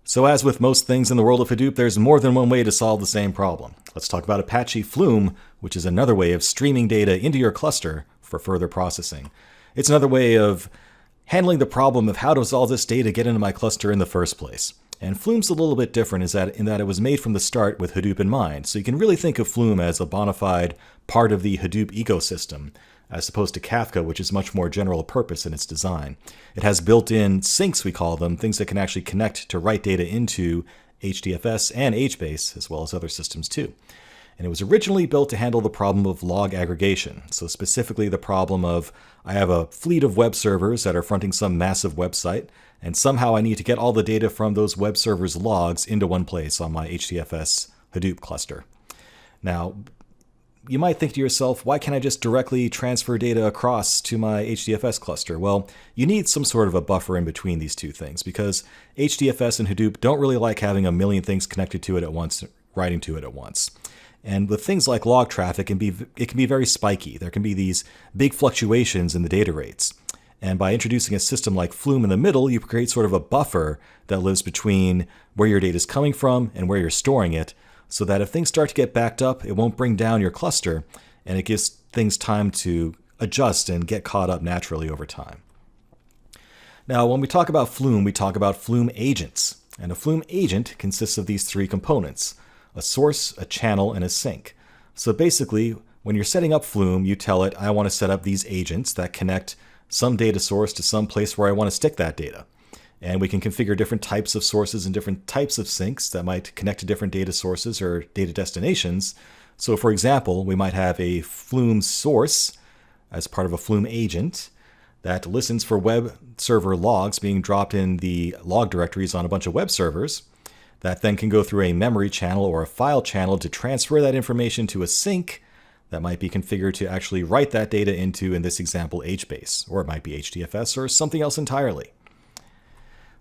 So as with most things in the world of Hadoop, there's more than one way to solve the same problem. Let's talk about Apache Flume, which is another way of streaming data into your cluster for further processing. It's another way of handling the problem of how does all this data get into my cluster in the first place. And Flume's a little bit different in that it was made from the start with Hadoop in mind. So you can really think of Flume as a bona fide part of the Hadoop ecosystem, as opposed to Kafka, which is much more general purpose in its design. It has built-in sinks, we call them, things that can actually connect to write data into HDFS and HBase, as well as other systems too. And it was originally built to handle the problem of log aggregation. So specifically the problem of, I have a fleet of web servers that are fronting some massive website, and somehow I need to get all the data from those web servers' logs into one place on my HDFS Hadoop cluster. Now, you might think to yourself, why can't I just directly transfer data across to my HDFS cluster? Well, you need some sort of a buffer in between these two things because HDFS and Hadoop don't really like having a million things connected to it at once, writing to it at once. And with things like log traffic, it can be very spiky. There can be these big fluctuations in the data rates. And by introducing a system like Flume in the middle, you create sort of a buffer that lives between where your data is coming from and where you're storing it, so that if things start to get backed up, it won't bring down your cluster, and it gives things time to adjust and get caught up naturally over time. Now, when we talk about Flume, we talk about Flume agents. And a Flume agent consists of these three components: a source, a channel, and a sink. So basically, when you're setting up Flume, you tell it, I want to set up these agents that connect some data source to some place where I want to stick that data. And we can configure different types of sources and different types of sinks that might connect to different data sources or data destinations. So for example, we might have a Flume source as part of a Flume agent that listens for web server logs being dropped in the log directories on a bunch of web servers, that then can go through a memory channel or a file channel to transfer that information to a sink that might be configured to actually write that data into, in this example, HBase, or it might be HDFS or something else entirely.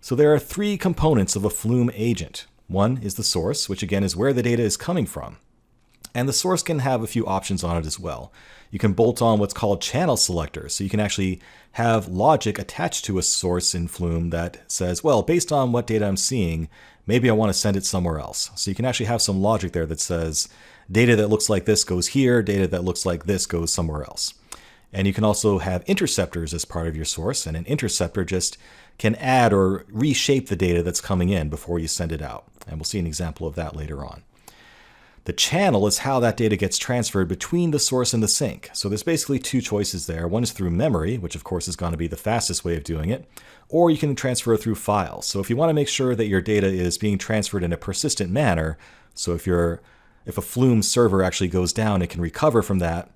So there are three components of a Flume agent. One is the source, which again is where the data is coming from. And the source can have a few options on it as well. You can bolt on what's called channel selectors. So you can actually have logic attached to a source in Flume that says, well, based on what data I'm seeing, maybe I want to send it somewhere else. So you can actually have some logic there that says, data that looks like this goes here, data that looks like this goes somewhere else. And you can also have interceptors as part of your source, and an interceptor just can add or reshape the data that's coming in before you send it out. And we'll see an example of that later on. The channel is how that data gets transferred between the source and the sink. So there's basically two choices there. One is through memory, which of course is going to be the fastest way of doing it, or you can transfer it through files. So if you want to make sure that your data is being transferred in a persistent manner, so if a Flume server actually goes down, it can recover from that,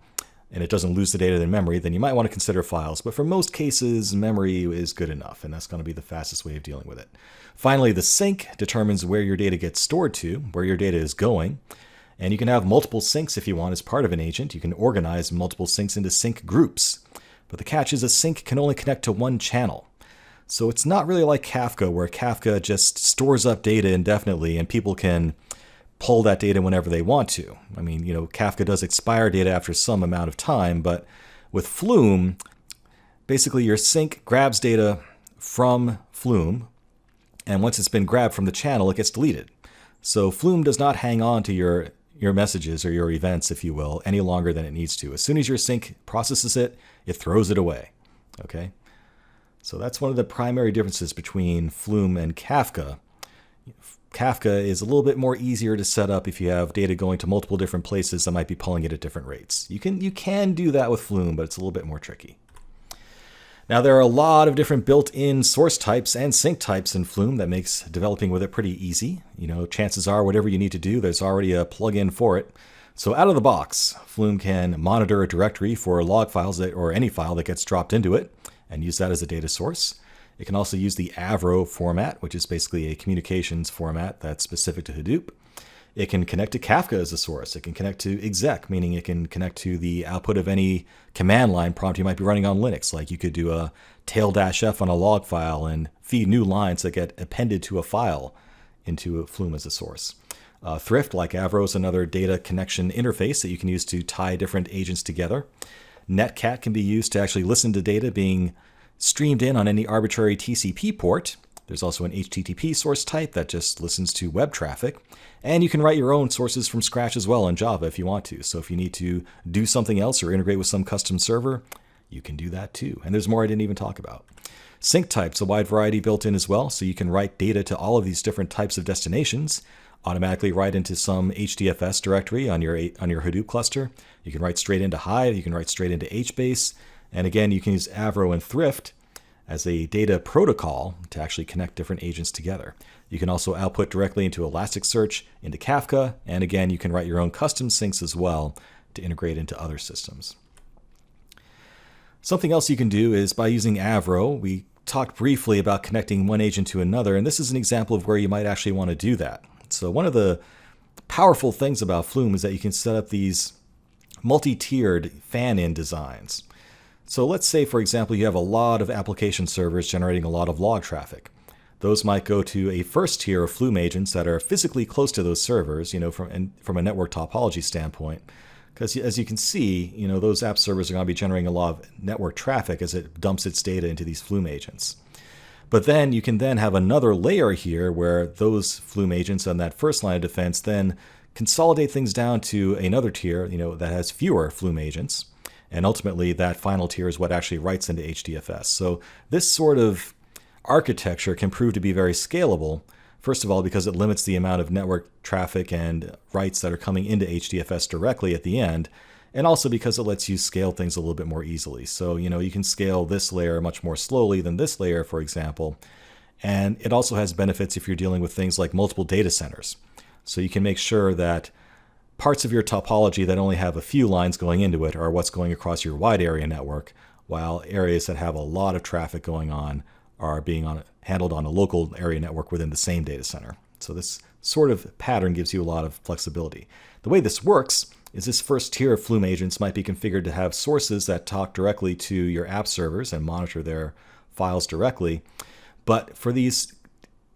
and it doesn't lose the data in memory, then you might want to consider files. But for most cases, memory is good enough, and that's going to be the fastest way of dealing with it. Finally, the sink determines where your data gets stored to, where your data is going. And you can have multiple sinks if you want as part of an agent. You can organize multiple sinks into sink groups. But the catch is a sink can only connect to one channel. So it's not really like Kafka, where Kafka just stores up data indefinitely and people can pull that data whenever they want to. I mean, Kafka does expire data after some amount of time, but with Flume, basically your sink grabs data from Flume, and once it's been grabbed from the channel, it gets deleted. So Flume does not hang on to your messages or your events, if you will, any longer than it needs to. As soon as your sink processes it, it throws it away. Okay? So that's one of the primary differences between Flume and Kafka. Kafka is a little bit more easier to set up if you have data going to multiple different places that might be pulling it at different rates. You can do that with Flume, but it's a little bit more tricky. Now, there are a lot of different built-in source types and sink types in Flume that makes developing with it pretty easy. Chances are whatever you need to do, there's already a plugin for it. So out of the box, Flume can monitor a directory for log files or any file that gets dropped into it and use that as a data source. It can also use the Avro format, which is basically a communications format that's specific to Hadoop. It can connect to Kafka as a source. It can connect to exec, meaning it can connect to the output of any command line prompt you might be running on Linux. Like you could do a tail-f on a log file and feed new lines that get appended to a file into Flume as a source. Thrift, like Avro, is another data connection interface that you can use to tie different agents together. Netcat can be used to actually listen to data being streamed in on any arbitrary TCP port. There's also an HTTP source type that just listens to web traffic. And you can write your own sources from scratch as well in Java if you want to. So if you need to do something else or integrate with some custom server, you can do that too. And there's more I didn't even talk about. Sync types, a wide variety built in as well. So you can write data to all of these different types of destinations, automatically write into some HDFS directory on your Hadoop cluster. You can write straight into Hive. You can write straight into HBase. And again, you can use Avro and Thrift as a data protocol to actually connect different agents together. You can also output directly into Elasticsearch, into Kafka, and again, you can write your own custom syncs as well to integrate into other systems. Something else you can do is by using Avro, we talked briefly about connecting one agent to another, and this is an example of where you might actually want to do that. So one of the powerful things about Flume is that you can set up these multi-tiered fan-in designs. So let's say, for example, you have a lot of application servers generating a lot of log traffic. Those might go to a first tier of Flume agents that are physically close to those servers, from a network topology standpoint. Because as you can see, those app servers are going to be generating a lot of network traffic as it dumps its data into these Flume agents. But then you can then have another layer here where those Flume agents on that first line of defense then consolidate things down to another tier, that has fewer Flume agents. And ultimately, that final tier is what actually writes into HDFS. So this sort of architecture can prove to be very scalable, first of all, because it limits the amount of network traffic and writes that are coming into HDFS directly at the end, and also because it lets you scale things a little bit more easily. So, you can scale this layer much more slowly than this layer, for example. And it also has benefits if you're dealing with things like multiple data centers. So you can make sure that parts of your topology that only have a few lines going into it are what's going across your wide area network, while areas that have a lot of traffic going on are being handled on a local area network within the same data center. So this sort of pattern gives you a lot of flexibility. The way this works is this first tier of Flume agents might be configured to have sources that talk directly to your app servers and monitor their files directly. But for these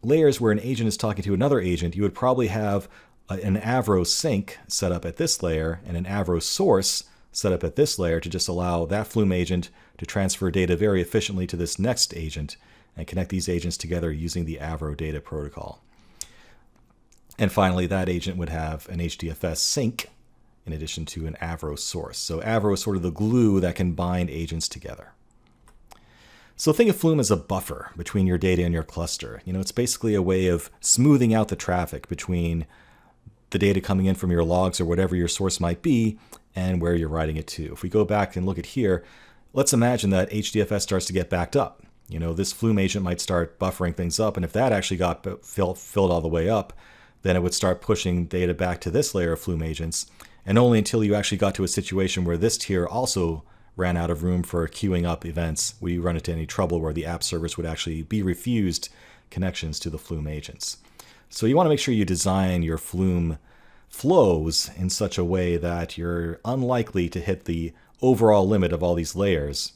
layers where an agent is talking to another agent, you would probably have an Avro sync set up at this layer and an Avro source set up at this layer to just allow that Flume agent to transfer data very efficiently to this next agent and connect these agents together using the Avro data protocol. And finally, that agent would have an HDFS sync in addition to an Avro source. So Avro is sort of the glue that can bind agents together. So think of Flume as a buffer between your data and your cluster. It's basically a way of smoothing out the traffic between the data coming in from your logs or whatever your source might be and where you're writing it to. If we go back and look at here, let's imagine that HDFS starts to get backed up. This Flume agent might start buffering things up, and if that actually got filled all the way up, then it would start pushing data back to this layer of Flume agents, and only until you actually got to a situation where this tier also ran out of room for queuing up events would you run into any trouble where the app servers would actually be refused connections to the Flume agents. So you want to make sure you design your Flume flows in such a way that you're unlikely to hit the overall limit of all these layers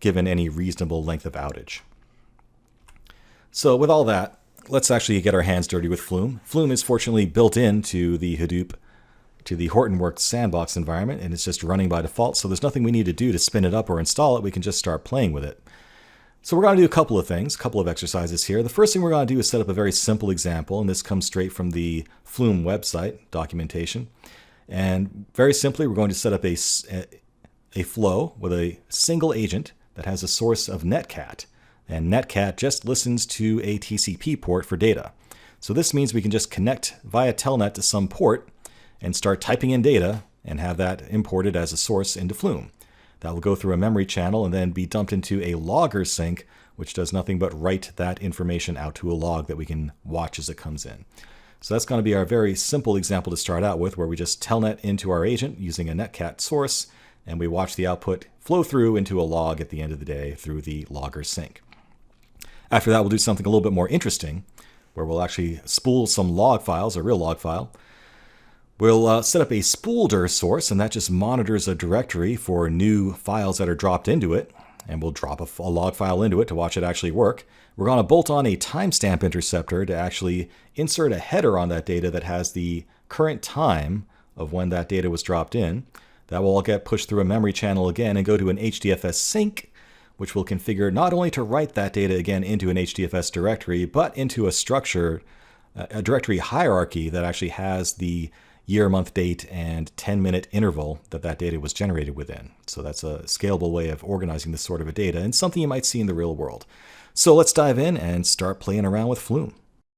given any reasonable length of outage. So with all that, let's actually get our hands dirty with Flume. Flume is fortunately built into the Hadoop, to the Hortonworks sandbox environment, and it's just running by default, so there's nothing we need to do to spin it up or install it. We can just start playing with it. So we're going to do a couple of things, a couple of exercises here. The first thing we're going to do is set up a very simple example, and this comes straight from the Flume website documentation. And very simply, we're going to set up a flow with a single agent that has a source of Netcat. And Netcat just listens to a TCP port for data. So this means we can just connect via Telnet to some port and start typing in data and have that imported as a source into Flume. That will go through a memory channel and then be dumped into a logger sync, which does nothing but write that information out to a log that we can watch as it comes in. So that's going to be our very simple example to start out with, where we just telnet into our agent using a Netcat source, and we watch the output flow through into a log at the end of the day through the logger sync. After that, we'll do something a little bit more interesting, where we'll actually spool some log files, a real log file. We'll set up a spoolder source, and that just monitors a directory for new files that are dropped into it, and we'll drop a log file into it to watch it actually work. We're going to bolt on a timestamp interceptor to actually insert a header on that data that has the current time of when that data was dropped in. That will all get pushed through a memory channel again and go to an HDFS sync, which will configure not only to write that data again into an HDFS directory, but into a structure, a directory hierarchy that actually has the year, month, date, and 10-minute interval that data was generated within. So that's a scalable way of organizing this sort of a data and something you might see in the real world. So let's dive in and start playing around with Flume.